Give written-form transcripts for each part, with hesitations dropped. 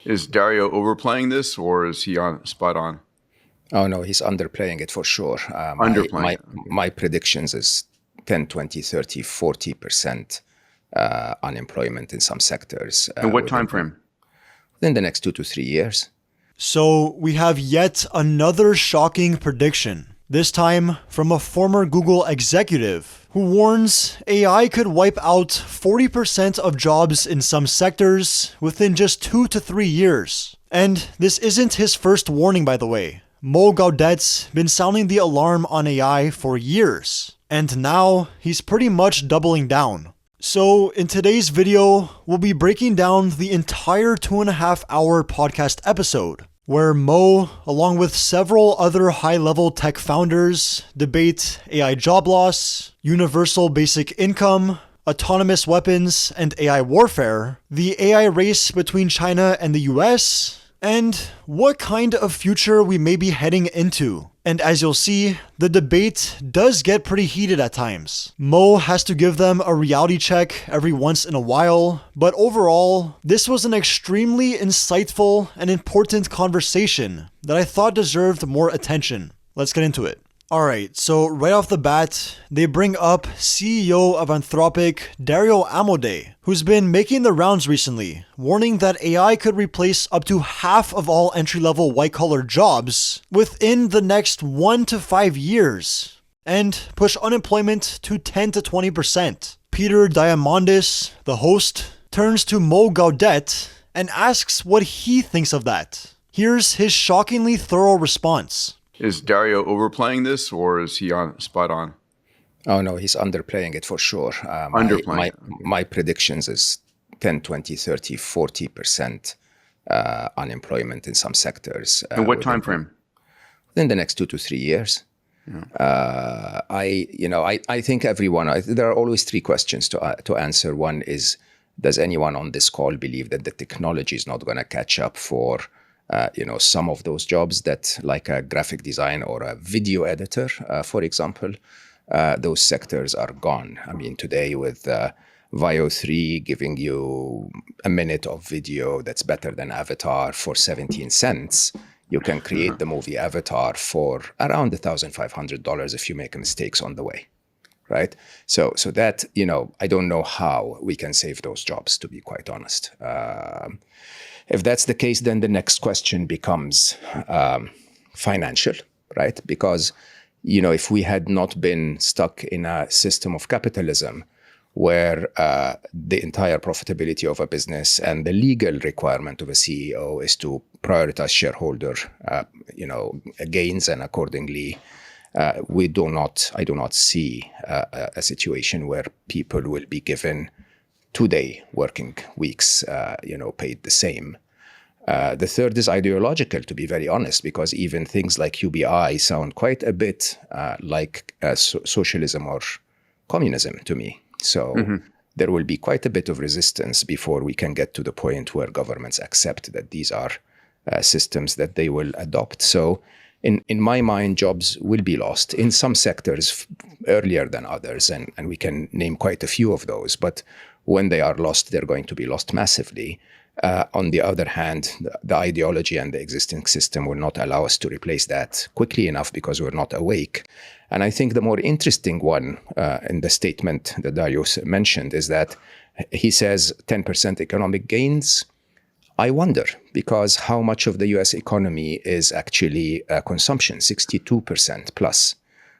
Is Dario overplaying this, or is he on spot on? Oh no, he's underplaying it for sure. Underplaying it. My predictions is 10, 20, 30, 40% unemployment in some sectors. And what time frame? Within the next 2 to 3 years. So we have yet another shocking prediction, this time from a former Google executive who warns AI could wipe out 40% of jobs in some sectors within just 2 to 3 years. And this isn't his first warning, by the way. Gawdat's been sounding the alarm on AI for years, and now he's pretty much doubling down. So in today's video, we'll be breaking down the entire 2.5-hour podcast episode, where Mo, along with several other high-level tech founders, debate AI job loss, universal basic income, autonomous weapons and AI warfare, the AI race between China and the US, and what kind of future we may be heading into. And as you'll see, the debate does get pretty heated at times. Mo has to give them a reality check every once in a while, but overall, this was an extremely insightful and important conversation that I thought deserved more attention. Let's get into it. Alright, so right off the bat, they bring up CEO of Anthropic, Dario Amodei, who's been making the rounds recently, warning that AI could replace up to half of all entry-level white-collar jobs within the next 1 to 5 years, and push unemployment to 10 to 20%. Peter Diamandis, the host, turns to Mo Gawdat and asks what he thinks of that. Here's his shockingly thorough response. Is Dario overplaying this, or is he on spot on? Oh no, he's underplaying it for sure. Underplaying. My predictions is 10, 20, 30, 40% unemployment in some sectors. And what time frame? Within the next 2 to 3 years. Yeah. I think everyone, there are always 3 questions to answer. One is, does anyone on this call believe that the technology is not going to catch up for some of those jobs that, like a graphic design or a video editor, for example, those sectors are gone. I mean, today with Vio 3 giving you a minute of video that's better than Avatar for 17 cents, you can create the movie Avatar for around $1,500 if you make mistakes on the way, right? So that, I don't know how we can save those jobs, to be quite honest. If that's the case, then the next question becomes financial, right? Because, if we had not been stuck in a system of capitalism where the entire profitability of a business and the legal requirement of a CEO is to prioritize shareholder, gains, and accordingly, I do not see a situation where people will be given 2-day working weeks, paid the same. The third is ideological, to be very honest, because even things like UBI sound quite a bit like socialism or communism to me. So there will be quite a bit of resistance before we can get to the point where governments accept that these are systems that they will adopt. So in my mind, jobs will be lost in some sectors earlier than others, and we can name quite a few of those. But when they are lost, they're going to be lost massively. On the other hand, the ideology and the existing system will not allow us to replace that quickly enough because we're not awake. And I think the more interesting one in the statement that Dario mentioned is that he says 10% economic gains. I wonder, because how much of the US economy is actually consumption? 62% plus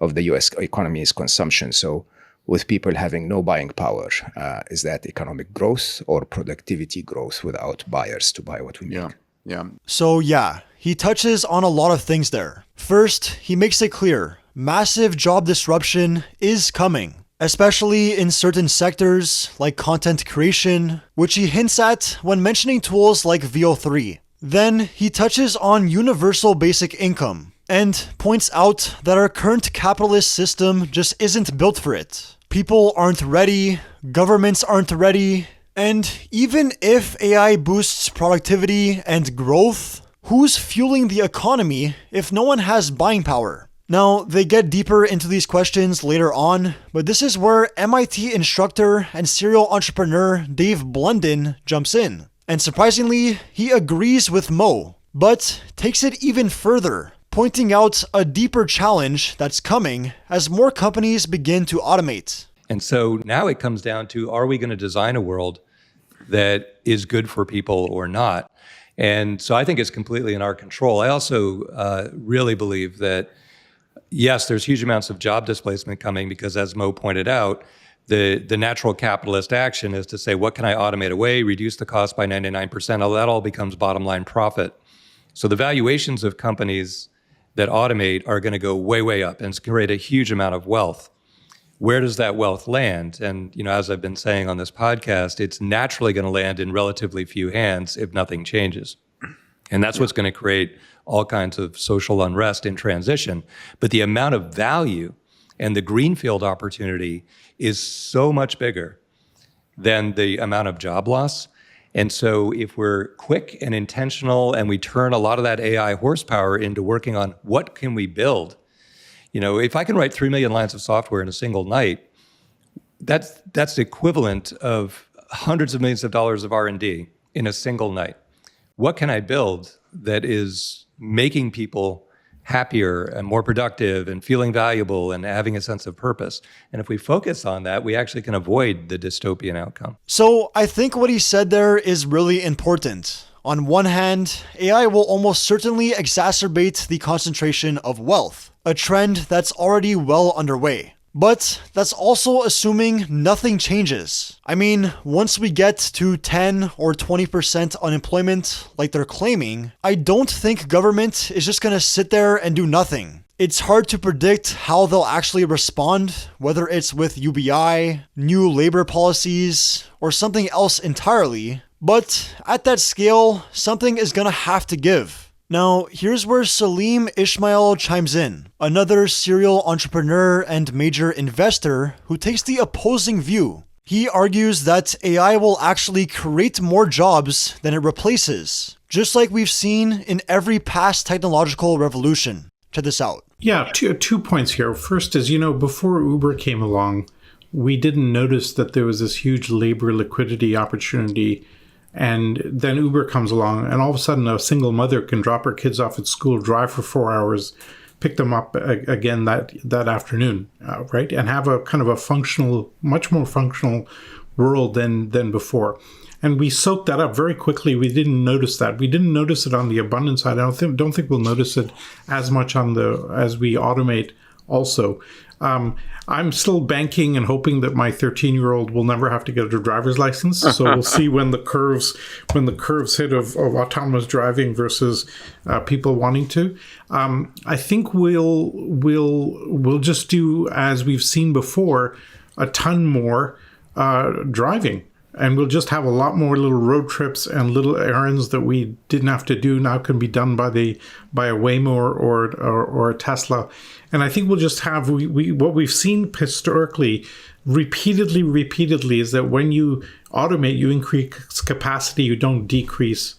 of the US economy is consumption. So with people having no buying power, is that economic growth or productivity growth without buyers to buy what we need? Yeah. So he touches on a lot of things there. First, he makes it clear, massive job disruption is coming, especially in certain sectors like content creation, which he hints at when mentioning tools like VO3. Then he touches on universal basic income and points out that our current capitalist system just isn't built for it. People aren't ready, governments aren't ready, and even if AI boosts productivity and growth, who's fueling the economy if no one has buying power? Now, they get deeper into these questions later on, but this is where MIT instructor and serial entrepreneur Dave Blundin jumps in. And surprisingly, he agrees with Mo, but takes it even further, pointing out a deeper challenge that's coming as more companies begin to automate. And so now it comes down to, are we going to design a world that is good for people or not? And so I think it's completely in our control. I also really believe that, yes, there's huge amounts of job displacement coming because, as Mo pointed out, the natural capitalist action is to say, what can I automate away, reduce the cost by 99%? That all becomes bottom line profit. So the valuations of companies that automate are going to go way, way up and create a huge amount of wealth. Where does that wealth land? And, as I've been saying on this podcast, it's naturally going to land in relatively few hands if nothing changes. And that's what's going to create all kinds of social unrest in transition. But the amount of value and the greenfield opportunity is so much bigger than the amount of job loss. And so if we're quick and intentional and we turn a lot of that AI horsepower into working on what can we build, if I can write 3 million lines of software in a single night, that's the equivalent of hundreds of millions of dollars of R&D in a single night. What can I build that is making people happier and more productive and feeling valuable and having a sense of purpose? And if we focus on that, we actually can avoid the dystopian outcome. So I think what he said there is really important. On one hand, AI will almost certainly exacerbate the concentration of wealth, a trend that's already well underway. But that's also assuming nothing changes. I mean, once we get to 10 or 20% unemployment like they're claiming, I don't think government is just gonna sit there and do nothing. It's hard to predict how they'll actually respond, whether it's with UBI, new labor policies, or something else entirely. But at that scale, something is gonna have to give. Now, here's where Salim Ismail chimes in, another serial entrepreneur and major investor who takes the opposing view. He argues that AI will actually create more jobs than it replaces, just like we've seen in every past technological revolution. Check this out. Yeah, two points here. First is, before Uber came along, we didn't notice that there was this huge labor liquidity opportunity. And then Uber comes along, and all of a sudden a single mother can drop her kids off at school, drive for 4 hours, pick them up again that afternoon, right? And have a kind of a functional, much more functional world than before. And we soaked that up very quickly. We didn't notice that. We didn't notice it on the abundance side. I don't think we'll notice it as much as we automate also. I'm still banking and hoping that my 13-year-old will never have to get a driver's license. So we'll see when the curves hit of autonomous driving versus people wanting to. I think we'll just do, as we've seen before, a ton more driving. And we'll just have a lot more little road trips and little errands that we didn't have to do now can be done by a Waymo or a Tesla. And I think we'll just have what we've seen historically repeatedly is that when you automate, you increase capacity, you don't decrease.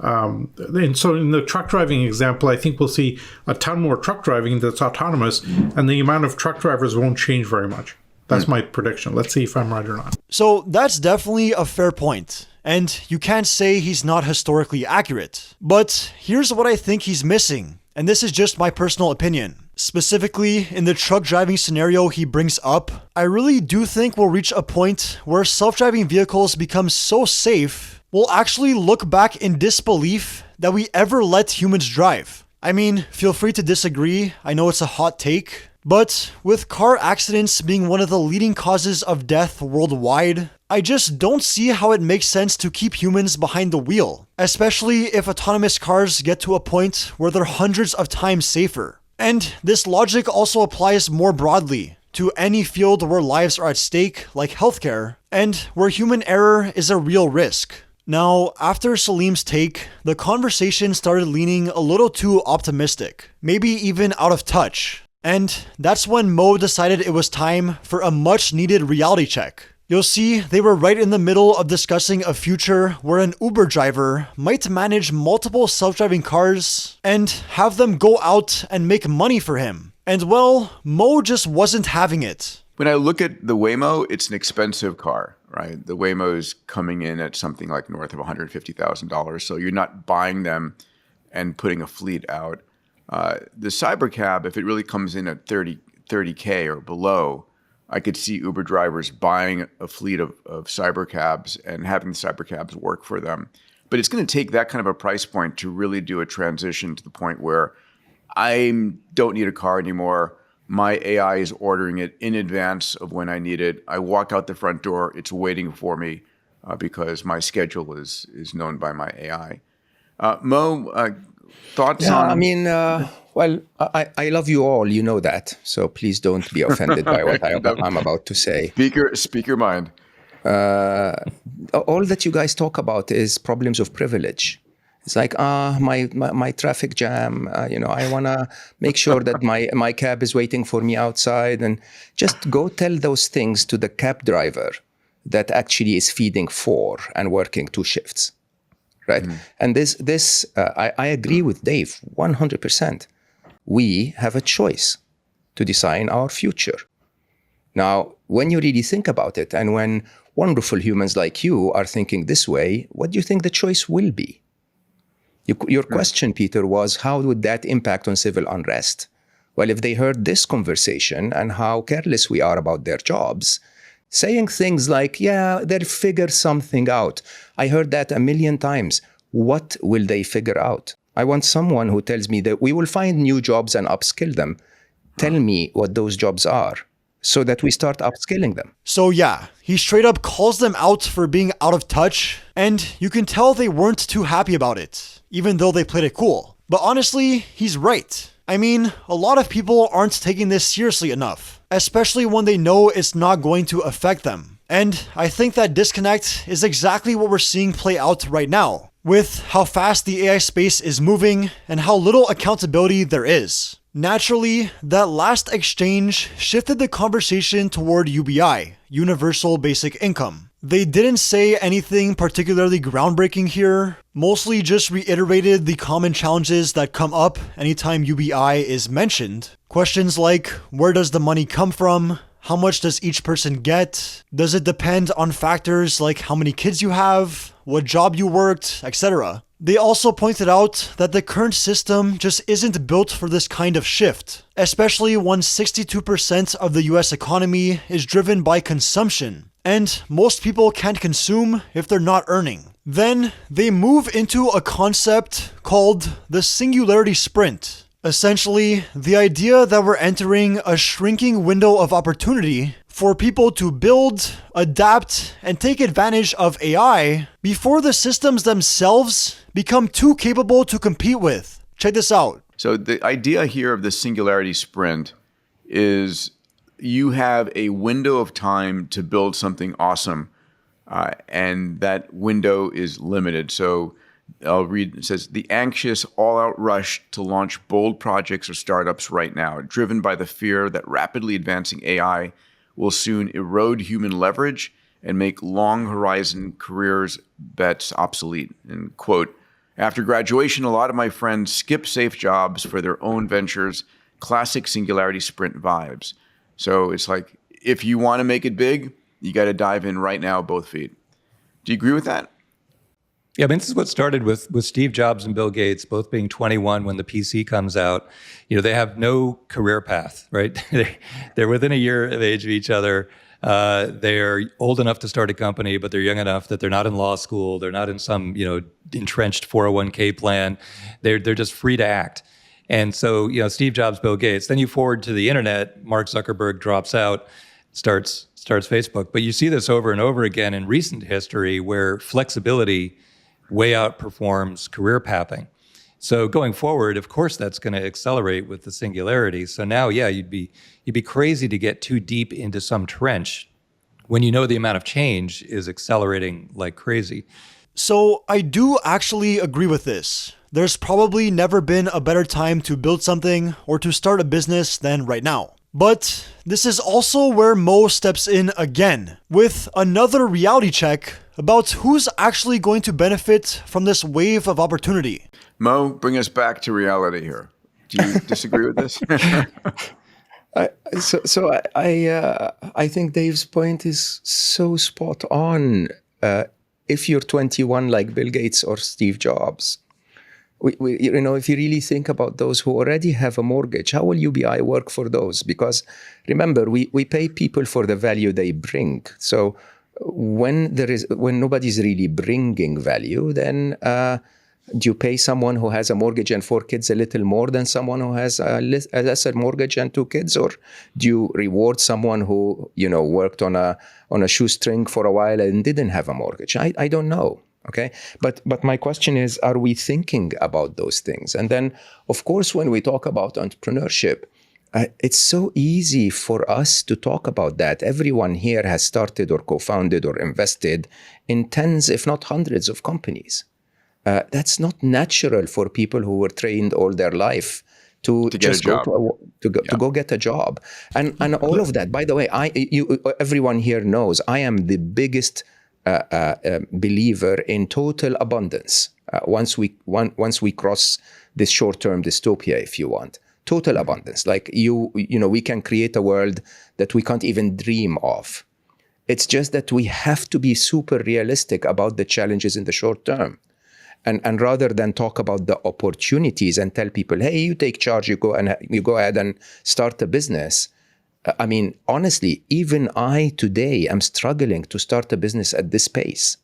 And so in the truck driving example, I think we'll see a ton more truck driving that's autonomous, and the amount of truck drivers won't change very much. That's my prediction. Let's see if I'm right or not. So that's definitely a fair point. And you can't say he's not historically accurate. But here's what I think he's missing. And this is just my personal opinion. Specifically, in the truck driving scenario he brings up, I really do think we'll reach a point where self-driving vehicles become so safe, we'll actually look back in disbelief that we ever let humans drive. I mean, feel free to disagree. I know it's a hot take. But with car accidents being one of the leading causes of death worldwide, I just don't see how it makes sense to keep humans behind the wheel, especially if autonomous cars get to a point where they're hundreds of times safer. And this logic also applies more broadly to any field where lives are at stake, like healthcare, and where human error is a real risk. Now, after Salim's take, the conversation started leaning a little too optimistic, maybe even out of touch. And that's when Mo decided it was time for a much needed reality check. You'll see they were right in the middle of discussing a future where an Uber driver might manage multiple self-driving cars and have them go out and make money for him. And well, Mo just wasn't having it. When I look at the Waymo, it's an expensive car. right? The Waymo's coming in at something like north of $150,000. So you're not buying them and putting a fleet out. The Cybercab, if it really comes in at 30K or below, I could see Uber drivers buying a fleet of Cybercabs and having the Cybercabs work for them. But it's going to take that kind of a price point to really do a transition to the point where I don't need a car anymore. My AI is ordering it in advance of when I need it. I walk out the front door, it's waiting for me because my schedule is known by my AI. Mo, thoughts on... I mean, well, I love you all, you know that. So please don't be offended by what I'm about to say. Speak your mind. All that you guys talk about is problems of privilege. It's like, my traffic jam, I want to make sure that my cab is waiting for me outside. And just go tell those things to the cab driver that actually is feeding 4 and working 2 shifts, right? And this I agree with Dave 100%. We have a choice to design our future. Now, when you really think about it, and when wonderful humans like you are thinking this way, what do you think the choice will be? Your question, Peter, was how would that impact on civil unrest? Well, if they heard this conversation and how careless we are about their jobs, saying things like, yeah, they'll figure something out. I heard that a million times. What will they figure out? I want someone who tells me that we will find new jobs and upskill them. Tell me what those jobs are so that we start upskilling them. So yeah, he straight up calls them out for being out of touch, and you can tell they weren't too happy about it, even though they played it cool. But honestly, he's right. I mean, a lot of people aren't taking this seriously enough, especially when they know it's not going to affect them. And I think that disconnect is exactly what we're seeing play out right now, with how fast the AI space is moving and how little accountability there is. Naturally, that last exchange shifted the conversation toward UBI, Universal Basic Income. They didn't say anything particularly groundbreaking here, mostly just reiterated the common challenges that come up anytime UBI is mentioned. Questions like, where does the money come from? How much does each person get? Does it depend on factors like how many kids you have, what job you worked, etc.? They also pointed out that the current system just isn't built for this kind of shift, especially when 62% of the US economy is driven by consumption, and most people can't consume if they're not earning. Then they move into a concept called the Singularity Sprint. Essentially, the idea that we're entering a shrinking window of opportunity for people to build, adapt, and take advantage of AI before the systems themselves become too capable to compete with. Check this out. So the idea here of the Singularity Sprint is you have a window of time to build something awesome, and that window is limited. So I'll read, it says, the anxious all-out rush to launch bold projects or startups right now, driven by the fear that rapidly advancing AI will soon erode human leverage and make long horizon careers bets obsolete. And quote, after graduation, a lot of my friends skip safe jobs for their own ventures, classic Singularity Sprint vibes. So it's like, if you want to make it big, you got to dive in right now, both feet. Do you agree with that? Yeah, I mean, this is what started with Steve Jobs and Bill Gates, both being 21 when the PC comes out. You know, they have no career path, right? They're within a year of age of each other. They're old enough to start a company, but they're young enough that they're not in law school. They're not in some, entrenched 401k plan. They're just free to act. And so, Steve Jobs, Bill Gates. Then you forward to the internet. Mark Zuckerberg drops out, starts Facebook. But you see this over and over again in recent history, where flexibility way outperforms career pathing. So going forward, of course, that's going to accelerate with the Singularity. So now, yeah, you'd be crazy to get too deep into some trench when you know the amount of change is accelerating like crazy. So I do actually agree with this. There's probably never been a better time to build something or to start a business than right now. But this is also where Mo steps in again with another reality check about who's actually going to benefit from this wave of opportunity. Mo, bring us back to reality here. Do you disagree with this? I think Dave's point is so spot on. If you're 21 like Bill Gates or Steve Jobs, if you really think about those who already have a mortgage, how will UBI work for those? Because remember, we pay people for the value they bring. So when nobody's really bringing value, then do you pay someone who has a mortgage and 4 kids a little more than someone who has a lesser mortgage and 2 kids? Or do you reward someone who worked on a shoestring for a while and didn't have a mortgage? I don't know. Okay, but my question is, are we thinking about those things? And then, of course, when we talk about entrepreneurship, it's so easy for us to talk about that. Everyone here has started or co-founded or invested in tens, if not hundreds of companies. That's not natural for people who were trained all their life to just go get a job. And all of that, by the way, everyone here knows I am the biggest believer in total abundance. Once we cross this short-term dystopia, if you want, total abundance. Like we can create a world that we can't even dream of. It's just that we have to be super realistic about the challenges in the short term. And rather than talk about the opportunities and tell people, hey, you take charge, you go ahead and start a business. I mean, honestly, even I today am struggling to start a business at this pace.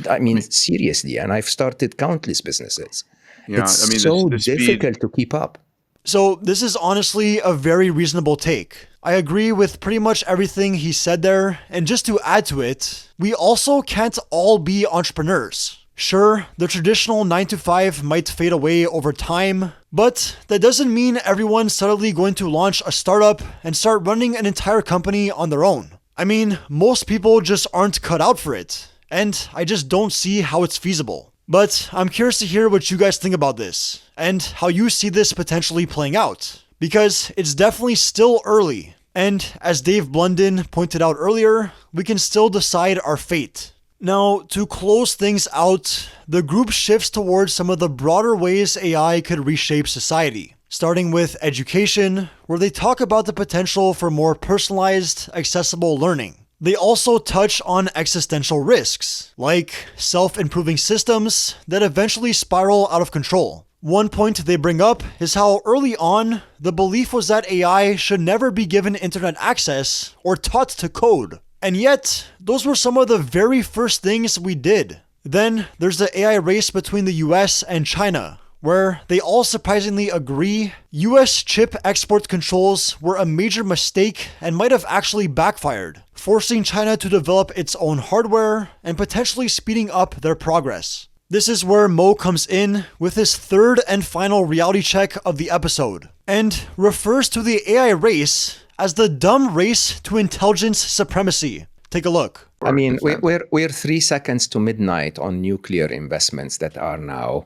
I mean, seriously, and I've started countless businesses. Yeah, it's so difficult to keep up. So this is honestly a very reasonable take. I agree with pretty much everything he said there. And just to add to it, we also can't all be entrepreneurs. Sure, the traditional 9-to-5 might fade away over time, but that doesn't mean everyone's suddenly going to launch a startup and start running an entire company on their own. I mean, most people just aren't cut out for it, and I just don't see how it's feasible. But I'm curious to hear what you guys think about this, and how you see this potentially playing out, because it's definitely still early, and as Dave Blundin pointed out earlier, we can still decide our fate. Now, to close things out, the group shifts towards some of the broader ways AI could reshape society, starting with education, where they talk about the potential for more personalized, accessible learning. They also touch on existential risks, like self-improving systems that eventually spiral out of control. One point they bring up is how early on, the belief was that AI should never be given internet access or taught to code. And yet, those were some of the very first things we did. Then there's the AI race between the US and China, where they all surprisingly agree US chip export controls were a major mistake and might have actually backfired, forcing China to develop its own hardware and potentially speeding up their progress. This is where Mo comes in with his third and final reality check of the episode, and refers to the AI race as the dumb race to intelligence supremacy. Take a look. I mean, we're 3 seconds to midnight on nuclear investments that are now,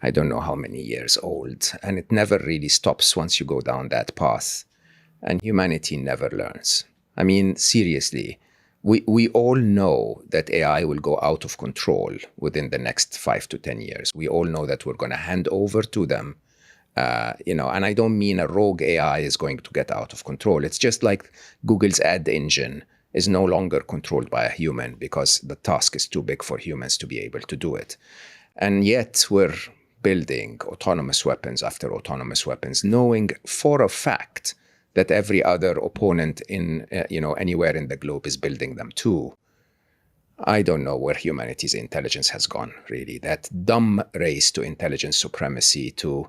I don't know how many years old, and it never really stops once you go down that path. And humanity never learns. I mean, seriously, we all know that AI will go out of control within the next 5 to 10 years. We all know that we're going to hand over to them. And I don't mean a rogue AI is going to get out of control. It's just like Google's ad engine is no longer controlled by a human because the task is too big for humans to be able to do it. And yet we're building autonomous weapons after autonomous weapons, knowing for a fact that every other opponent in, anywhere in the globe is building them too. I don't know where humanity's intelligence has gone, really. That dumb race to intelligence supremacy, to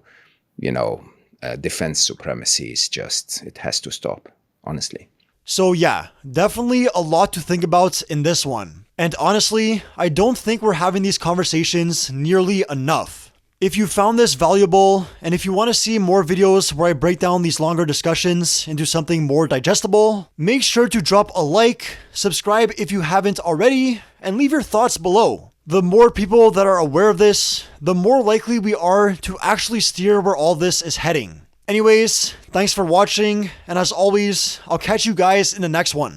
defense supremacy is just, it has to stop, honestly. So yeah, definitely a lot to think about in this one. And honestly, I don't think we're having these conversations nearly enough. If you found this valuable, and if you want to see more videos where I break down these longer discussions into something more digestible, make sure to drop a like, subscribe if you haven't already, and leave your thoughts below. The more people that are aware of this, the more likely we are to actually steer where all this is heading. Anyways, thanks for watching, and as always, I'll catch you guys in the next one.